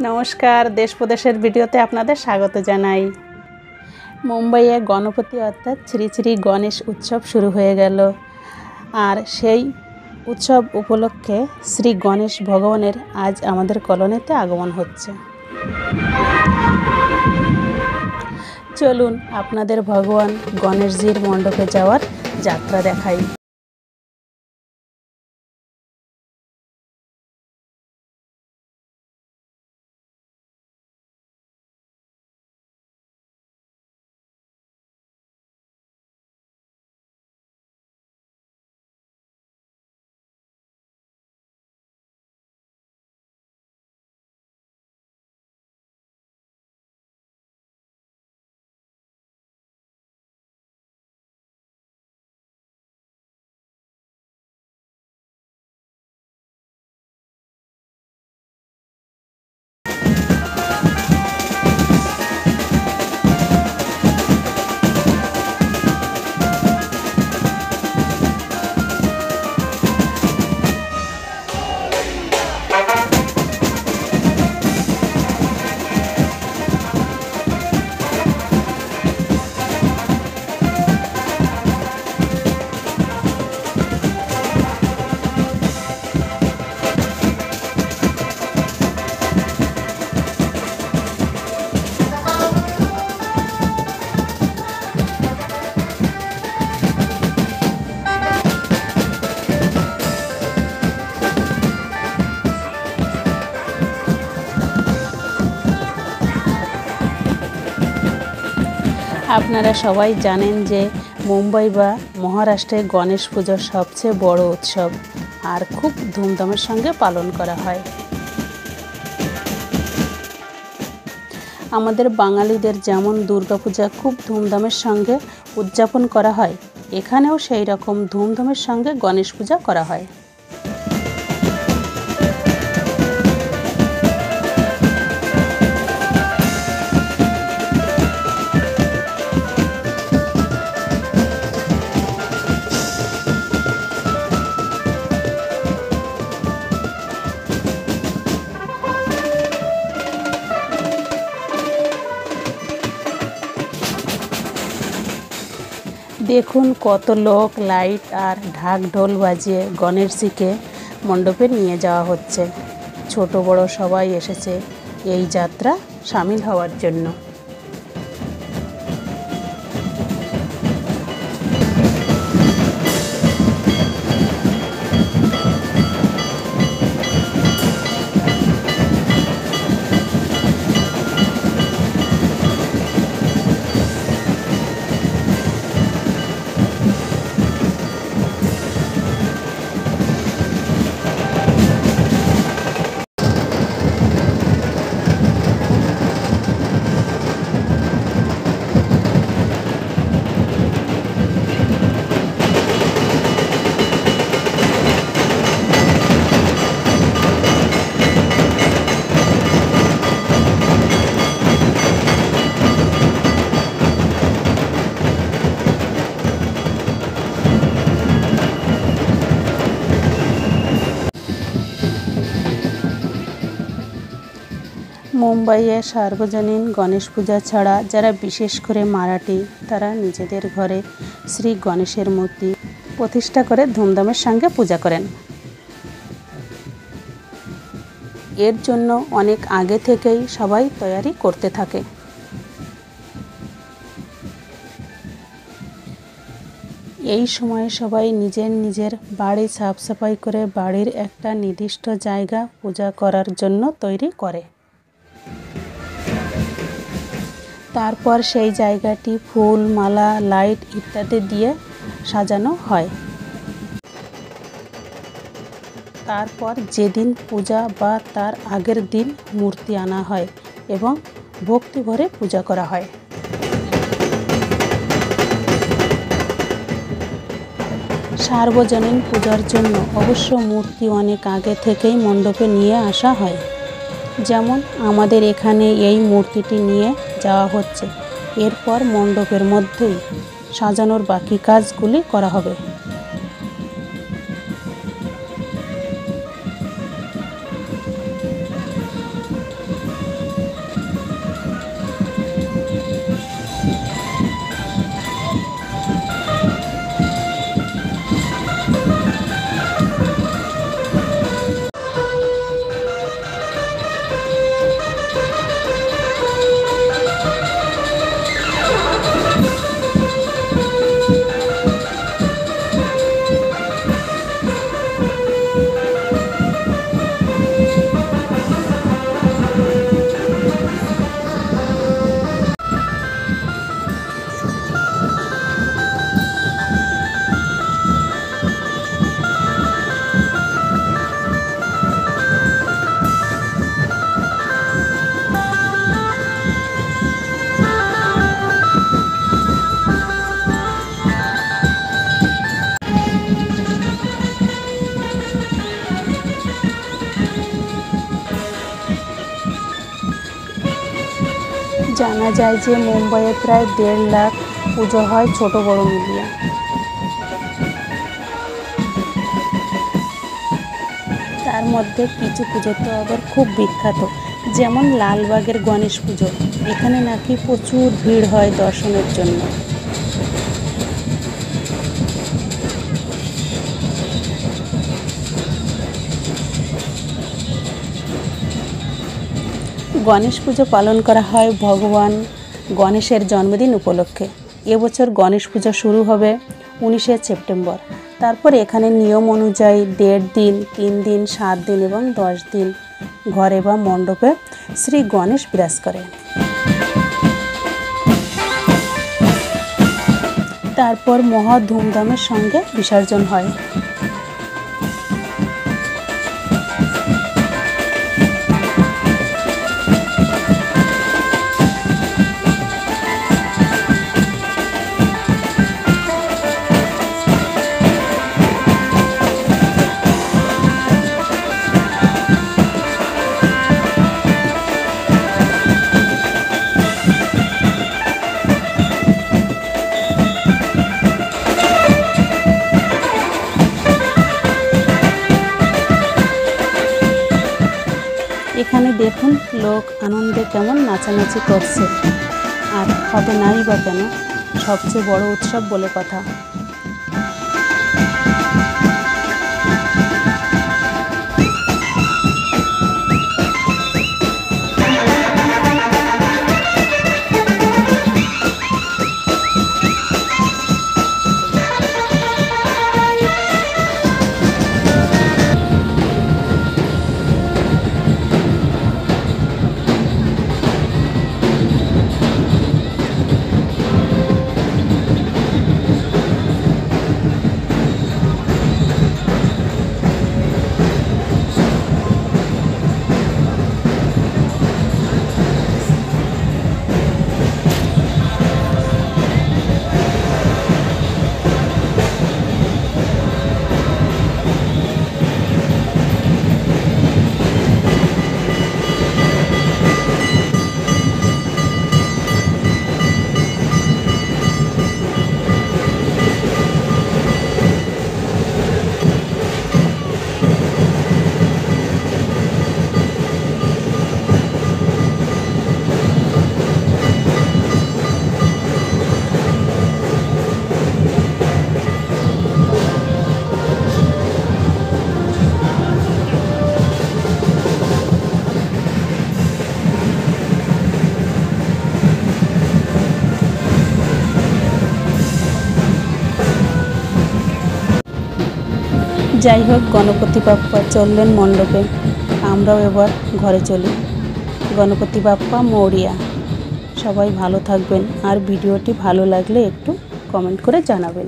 নমস্কার, দেশ প্রদেশের ভিডিওতে আপনাদের স্বাগত জানাই। মুম্বাইয়ে গণপতি অর্থাৎ শ্রী শ্রী গণেশ উৎসব শুরু হয়ে গেল। আর সেই উৎসব উপলক্ষে শ্রী গণেশ ভগবানের আজ আমাদের কলোনিতে আগমন হচ্ছে। চলুন আপনাদের ভগবান গণেশজির মণ্ডপে যাওয়ার যাত্রা দেখাই। আপনারা সবাই জানেন যে মুম্বাই বা মহারাষ্ট্রে গণেশ পুজোর সবচেয়ে বড় উৎসব আর খুব ধুমধামের সঙ্গে পালন করা হয়। আমাদের বাঙালিদের যেমন দুর্গাপূজা খুব ধুমধামের সঙ্গে উদযাপন করা হয়, এখানেও সেই রকম ধুমধামের সঙ্গে গণেশ পূজা করা হয়। দেখুন কত লোক লাইট আর ঢাক ঢোল বাজিয়ে গণেশজিকে মণ্ডপে নিয়ে যাওয়া হচ্ছে। ছোট বড় সবাই এসেছে এই যাত্রা সামিল হওয়ার জন্য। মুম্বাইয়ে সার্বজনীন গণেশ পূজা ছাড়া যারা বিশেষ করে মারাঠি, তারা নিজেদের ঘরে শ্রী গণেশের মূর্তি প্রতিষ্ঠা করে ধুমধামের সঙ্গে পূজা করেন। এর জন্য অনেক আগে থেকেই সবাই তৈরি করতে থাকে। এই সময়ে সবাই নিজের নিজের বাড়ি সাফ সাফাই করে বাড়ির একটা নির্দিষ্ট জায়গা পূজা করার জন্য তৈরি করে। তারপর সেই জায়গাটি ফুল, মালা, লাইট ইত্যাদি দিয়ে সাজানো হয়। তারপর যেদিন পূজা বা তার আগের দিন মূর্তি আনা হয় এবং ভক্তি ভরে পূজা করা হয়। সার্বজনীন পূজার জন্য অবশ্য মূর্তি অনেক আগে থেকেই মণ্ডপে নিয়ে আসা হয়। যেমন আমাদের এখানে এই মূর্তিটি নিয়ে যাওয়া হচ্ছে, এরপর মণ্ডপের মধ্যেই সাজানোর বাকি কাজগুলি করা হবে। জানা যায় যে মুম্বাইয়ে প্রায় 1.5 লাখ পুজো হয় ছোট বড় মিলিয়ে। তার মধ্যে কিছু পুজো তো আবার খুব বিখ্যাত, যেমন লালবাগের গণেশ পুজো। এখানে নাকি প্রচুর ভিড় হয় দর্শনের জন্য। গণেশ পুজো পালন করা হয় ভগবান গণেশের জন্মদিন উপলক্ষে। এবছর গণেশ পুজো শুরু হবে 19শে সেপ্টেম্বর। তারপর এখানে নিয়ম অনুযায়ী 1.5 দিন, 3 দিন, 7 দিন এবং 10 দিন ঘরে বা মণ্ডপে শ্রী গণেশ বিরাজ করে। তারপর মহা ধুমধামের সঙ্গে বিসর্জন হয়। এখানে দেখুন লোক আনন্দে কেমন নাচানাচি করছে, আর হবে নাই বা কেন, সবচেয়ে বড় উৎসব বলে কথা। যাই হোক, গণপতি বাপ্পা চললেন মণ্ডপে, আমরাও এবার ঘরে চলি। গণপতি বাপ্পা মৌরিয়া। সবাই ভালো থাকবেন, আর ভিডিওটি ভালো লাগলে একটু কমেন্ট করে জানাবেন।